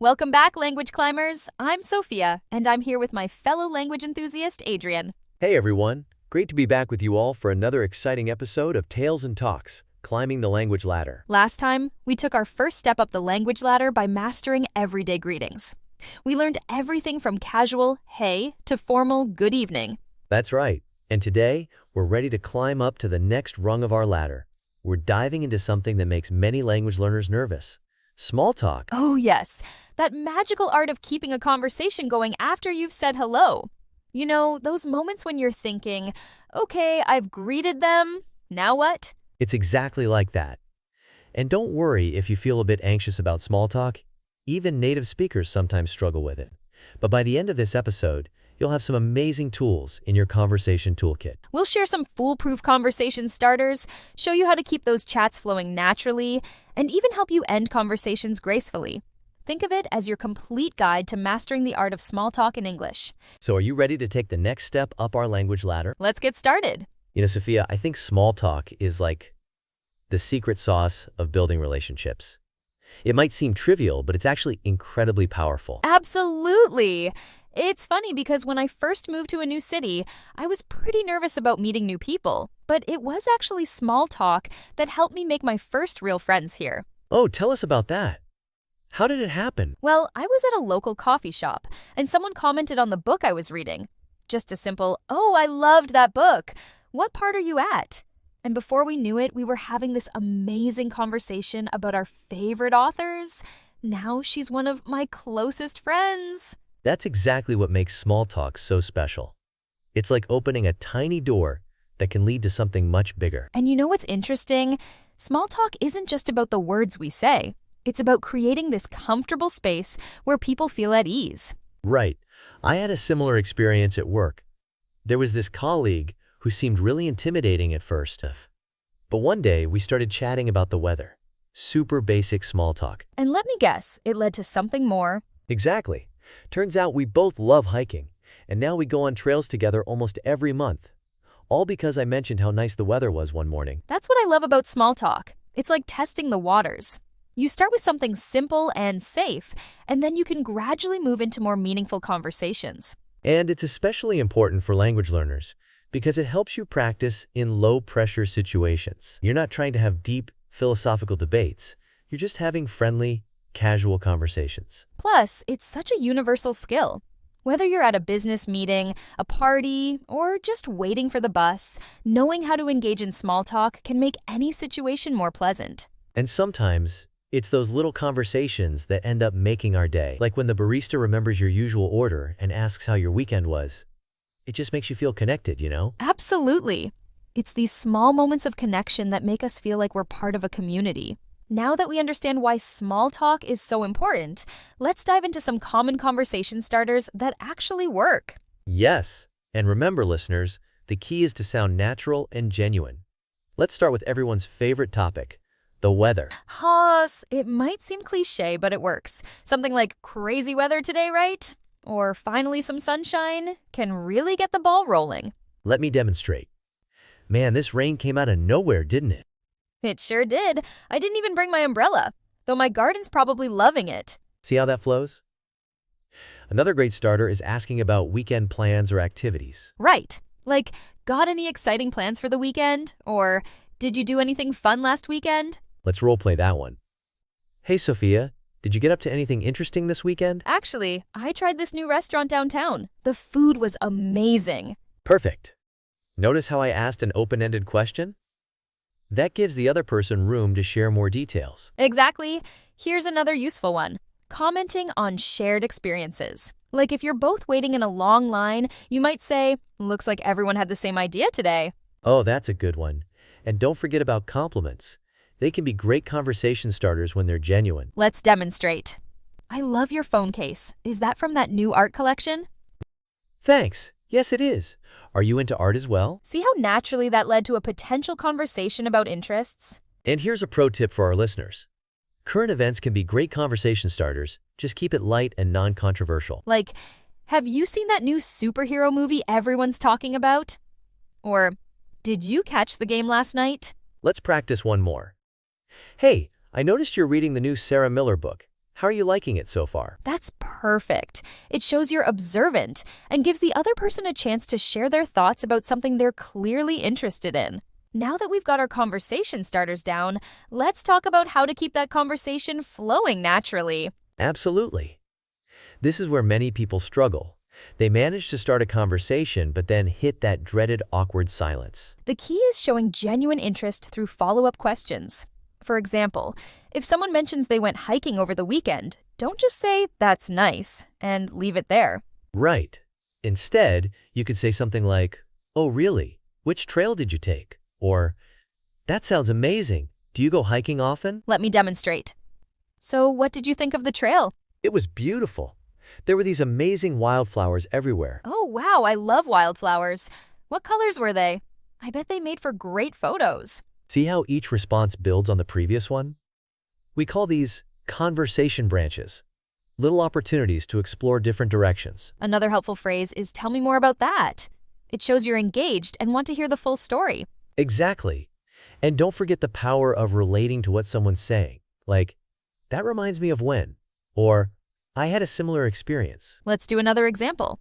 Welcome back, language climbers. I'm Sophia, and I'm here with my fellow language enthusiast, Adrian. Hey everyone, great to be back with you all for another exciting episode of Tales and Talks, Climbing the Language Ladder. Last time, we took our first step up the language ladder by mastering everyday greetings. We learned everything from casual, hey, to formal, good evening. That's right, and today, we're ready to climb up to the next rung of our ladder. We're diving into something that makes many language learners nervous. Small talk. Oh yes, that magical art of keeping a conversation going after you've said hello. You know, those moments when you're thinking, okay, I've greeted them, now what? It's exactly like that. And don't worry if you feel a bit anxious about small talk. Even native speakers sometimes struggle with it. But by the end of this episode, you'll have some amazing tools in your conversation toolkit. We'll share some foolproof conversation starters, show you how to keep those chats flowing naturally, and even help you end conversations gracefully. Think of it as your complete guide to mastering the art of small talk in English. So are you ready to take the next step up our language ladder? Let's get started. You know, Sophia, I think small talk is like the secret sauce of building relationships. It might seem trivial, but it's actually incredibly powerful. Absolutely. It's funny because when I first moved to a new city, I was pretty nervous about meeting new people, but it was actually small talk that helped me make my first real friends here. Oh, tell us about that. How did it happen? Well, I was at a local coffee shop, and someone commented on the book I was reading. Just a simple, "Oh, I loved that book. What part are you at?" And before we knew it, we were having this amazing conversation about our favorite authors. Now she's one of my closest friends. That's exactly what makes small talk so special. It's like opening a tiny door that can lead to something much bigger. And you know what's interesting? Small talk isn't just about the words we say. It's about creating this comfortable space where people feel at ease. Right. I had a similar experience at work. There was this colleague who seemed really intimidating at first. But one day, we started chatting about the weather. Super basic small talk. And let me guess, it led to something more. Exactly. Turns out we both love hiking, and now we go on trails together almost every month. All because I mentioned how nice the weather was one morning. That's what I love about small talk. It's like testing the waters. You start with something simple and safe, and then you can gradually move into more meaningful conversations. And it's especially important for language learners because it helps you practice in low-pressure situations. You're not trying to have deep philosophical debates. You're just having friendly, casual conversations. Plus, it's such a universal skill. Whether you're at a business meeting, a party, or just waiting for the bus, knowing how to engage in small talk can make any situation more pleasant. And sometimes, it's those little conversations that end up making our day. Like when the barista remembers your usual order and asks how your weekend was. It just makes you feel connected, you know? Absolutely. It's these small moments of connection that make us feel like we're part of a community. Now that we understand why small talk is so important, let's dive into some common conversation starters that actually work. Yes. And remember, listeners, the key is to sound natural and genuine. Let's start with everyone's favorite topic, the weather. Haas, it might seem cliche, but it works. Something like crazy weather today, right? Or finally some sunshine can really get the ball rolling. Let me demonstrate. Man, this rain came out of nowhere, didn't it? It sure did. I didn't even bring my umbrella, though my garden's probably loving it. See how that flows? Another great starter is asking about weekend plans or activities. Right. Like, got any exciting plans for the weekend? Or did you do anything fun last weekend? Let's roleplay that one. Hey, Sophia, did you get up to anything interesting this weekend? Actually, I tried this new restaurant downtown. The food was amazing. Perfect. Notice how I asked an open-ended question? That gives the other person room to share more details. Exactly. Here's another useful one. Commenting on shared experiences. Like if you're both waiting in a long line, you might say, "Looks like everyone had the same idea today." Oh, that's a good one. And don't forget about compliments. They can be great conversation starters when they're genuine. Let's demonstrate. I love your phone case. Is that from that new art collection? Thanks. Yes, it is. Are you into art as well? See how naturally that led to a potential conversation about interests? And here's a pro tip for our listeners. Current events can be great conversation starters. Just keep it light and non-controversial. Like, have you seen that new superhero movie everyone's talking about? Or, did you catch the game last night? Let's practice one more. Hey, I noticed you're reading the new Sarah Miller book. How are you liking it so far? That's perfect. It shows you're observant and gives the other person a chance to share their thoughts about something they're clearly interested in. Now that we've got our conversation starters down, let's talk about how to keep that conversation flowing naturally. Absolutely. This is where many people struggle. They manage to start a conversation but then hit that dreaded awkward silence. The key is showing genuine interest through follow-up questions. For example, if someone mentions they went hiking over the weekend, don't just say, "That's nice," and leave it there. Right. Instead, you could say something like, "Oh, really? Which trail did you take?" Or, "That sounds amazing. Do you go hiking often?" Let me demonstrate. So, what did you think of the trail? It was beautiful. There were these amazing wildflowers everywhere. Oh, wow, I love wildflowers. What colors were they? I bet they made for great photos. See how each response builds on the previous one? We call these conversation branches, little opportunities to explore different directions. Another helpful phrase is "tell me more about that." It shows you're engaged and want to hear the full story. Exactly. And don't forget the power of relating to what someone's saying. Like, "That reminds me of when," or "I had a similar experience." Let's do another example.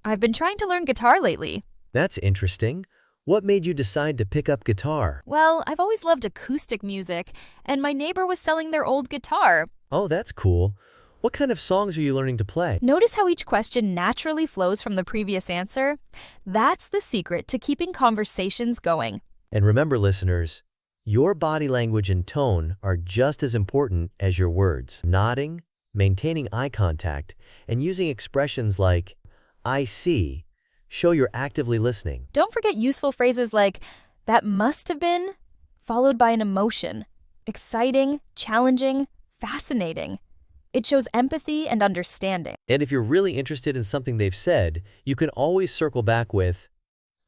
"I've been trying to learn guitar lately." That's interesting. What made you decide to pick up guitar? Well, I've always loved acoustic music, and my neighbor was selling their old guitar. Oh, that's cool. What kind of songs are you learning to play? Notice how each question naturally flows from the previous answer? That's the secret to keeping conversations going. And remember, listeners, your body language and tone are just as important as your words. Nodding, maintaining eye contact, and using expressions like, "I see," show you're actively listening. Don't forget useful phrases like, "that must have been," followed by an emotion. Exciting, challenging, fascinating. It shows empathy and understanding. And if you're really interested in something they've said, you can always circle back with,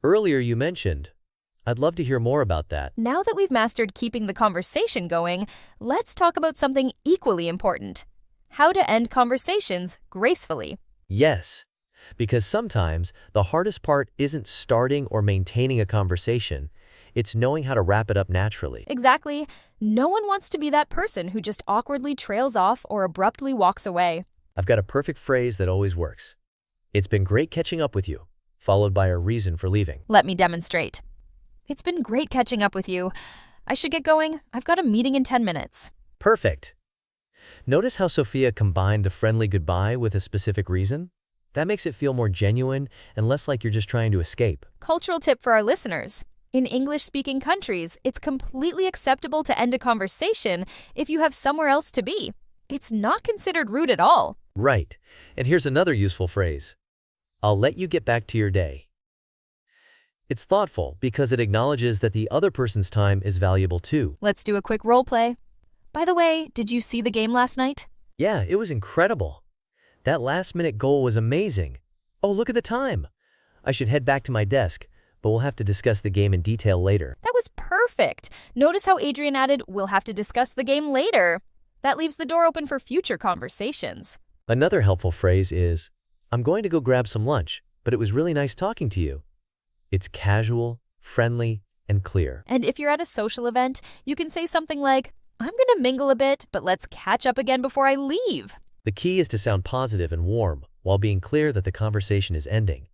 "Earlier you mentioned, I'd love to hear more about that." Now that we've mastered keeping the conversation going, let's talk about something equally important: how to end conversations gracefully. Yes, because sometimes the hardest part isn't starting or maintaining a conversation, it's knowing how to wrap it up naturally. Exactly. No one wants to be that person who just awkwardly trails off or abruptly walks away. I've got a perfect phrase that always works. "It's been great catching up with you," followed by a reason for leaving. Let me demonstrate. "It's been great catching up with you. I should get going. I've got a meeting in 10 minutes. Perfect. Notice how Sophia combined the friendly goodbye with a specific reason? That makes it feel more genuine and less like you're just trying to escape. Cultural tip for our listeners. In English-speaking countries, it's completely acceptable to end a conversation if you have somewhere else to be. It's not considered rude at all. Right. And here's another useful phrase. "I'll let you get back to your day." It's thoughtful because it acknowledges that the other person's time is valuable too. Let's do a quick role play. By the way, did you see the game last night? Yeah, it was incredible. That last-minute goal was amazing. Oh, look at the time. I should head back to my desk, but we'll have to discuss the game in detail later. That was perfect. Notice how Adrian added, "We'll have to discuss the game later." That leaves the door open for future conversations. Another helpful phrase is, "I'm going to go grab some lunch, but it was really nice talking to you." It's casual, friendly, and clear. And if you're at a social event, you can say something like, "I'm going to mingle a bit, but let's catch up again before I leave." The key is to sound positive and warm while being clear that the conversation is ending.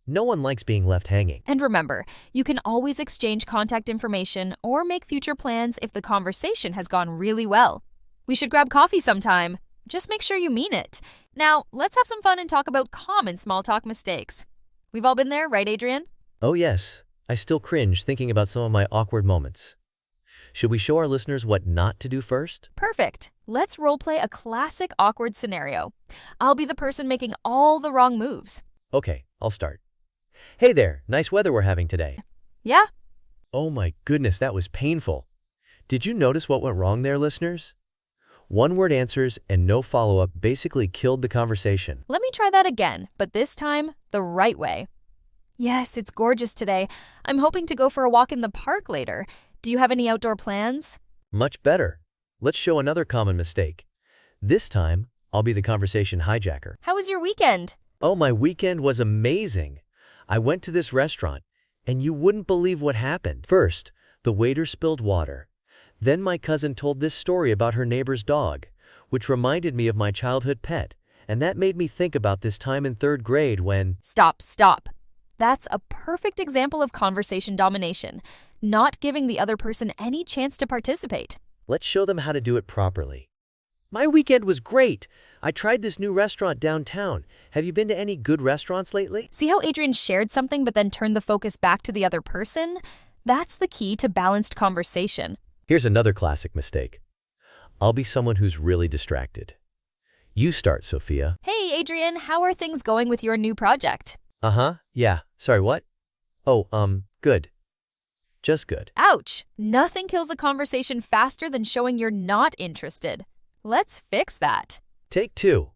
No one likes being left hanging. And remember, you can always exchange contact information or make future plans if the conversation has gone really well. We should grab coffee sometime. Just make sure you mean it. Now, let's have some fun and talk about common small talk mistakes. We've all been there, right, Adrian? Oh yes, I still cringe thinking about some of my awkward moments. Should we show our listeners what not to do first? Perfect. Let's roleplay a classic awkward scenario. I'll be the person making all the wrong moves. Okay, I'll start. "Hey there, nice weather we're having today." Yeah? Oh my goodness, that was painful. Did you notice what went wrong there, listeners? One-word answers and no follow-up basically killed the conversation. Let me try that again, but this time the right way. "Yes, it's gorgeous today. I'm hoping to go for a walk in the park later. Do you have any outdoor plans?" Much better. Let's show another common mistake. This time, I'll be the conversation hijacker. "How was your weekend?" Oh, my weekend was amazing. I went to this restaurant, and you wouldn't believe what happened. First, the waiter spilled water. Then my cousin told this story about her neighbor's dog. which reminded me of my childhood pet, and that made me think about this time in 3rd grade when— Stop, stop. That's a perfect example of conversation domination, not giving the other person any chance to participate. Let's show them how to do it properly. My weekend was great. I tried this new restaurant downtown. Have you been to any good restaurants lately? See how Adrian shared something but then turned the focus back to the other person? That's the key to balanced conversation. Here's another classic mistake. I'll be someone who's really distracted. You start, Sophia. Hey, Adrian, how are things going with your new project? Yeah. Sorry, what? Oh, good. Just good. Ouch! Nothing kills a conversation faster than showing you're not interested. Let's fix that. Take 2.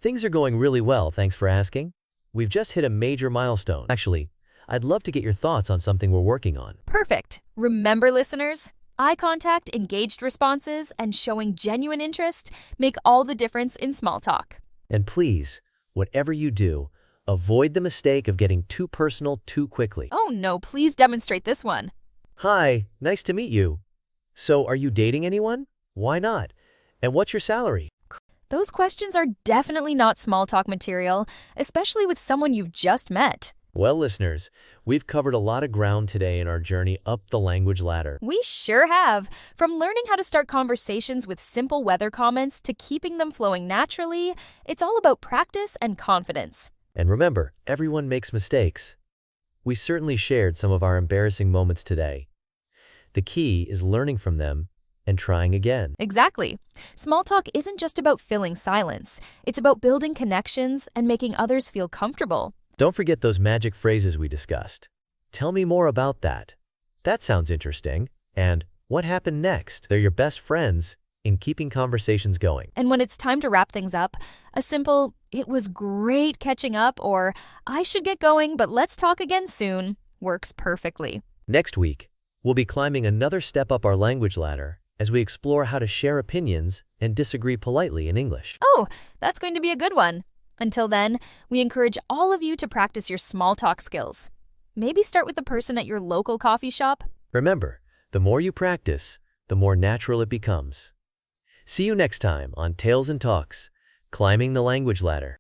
Things are going really well, thanks for asking. We've just hit a major milestone. Actually, I'd love to get your thoughts on something we're working on. Perfect. Remember, listeners, eye contact, engaged responses, and showing genuine interest make all the difference in small talk. And please, whatever you do, avoid the mistake of getting too personal too quickly. Oh no, please demonstrate this one. Hi, nice to meet you. So, are you dating anyone? Why not? And what's your salary? Those questions are definitely not small talk material, especially with someone you've just met. Well, listeners, we've covered a lot of ground today in our journey up the language ladder. We sure have. From learning how to start conversations with simple weather comments to keeping them flowing naturally, it's all about practice and confidence. And remember, everyone makes mistakes. We certainly shared some of our embarrassing moments today. The key is learning from them and trying again. Exactly. Small talk isn't just about filling silence. It's about building connections and making others feel comfortable. Don't forget those magic phrases we discussed. Tell me more about that. That sounds interesting. And what happened next? They're your best friends in keeping conversations going. And when it's time to wrap things up, a simple, "It was great catching up," or "I should get going, but let's talk again soon," works perfectly. Next week, we'll be climbing another step up our language ladder as we explore how to share opinions and disagree politely in English. Oh, that's going to be a good one. Until then, we encourage all of you to practice your small talk skills. Maybe start with the person at your local coffee shop. Remember, the more you practice, the more natural it becomes. See you next time on Tales and Talks, Climbing the Language Ladder.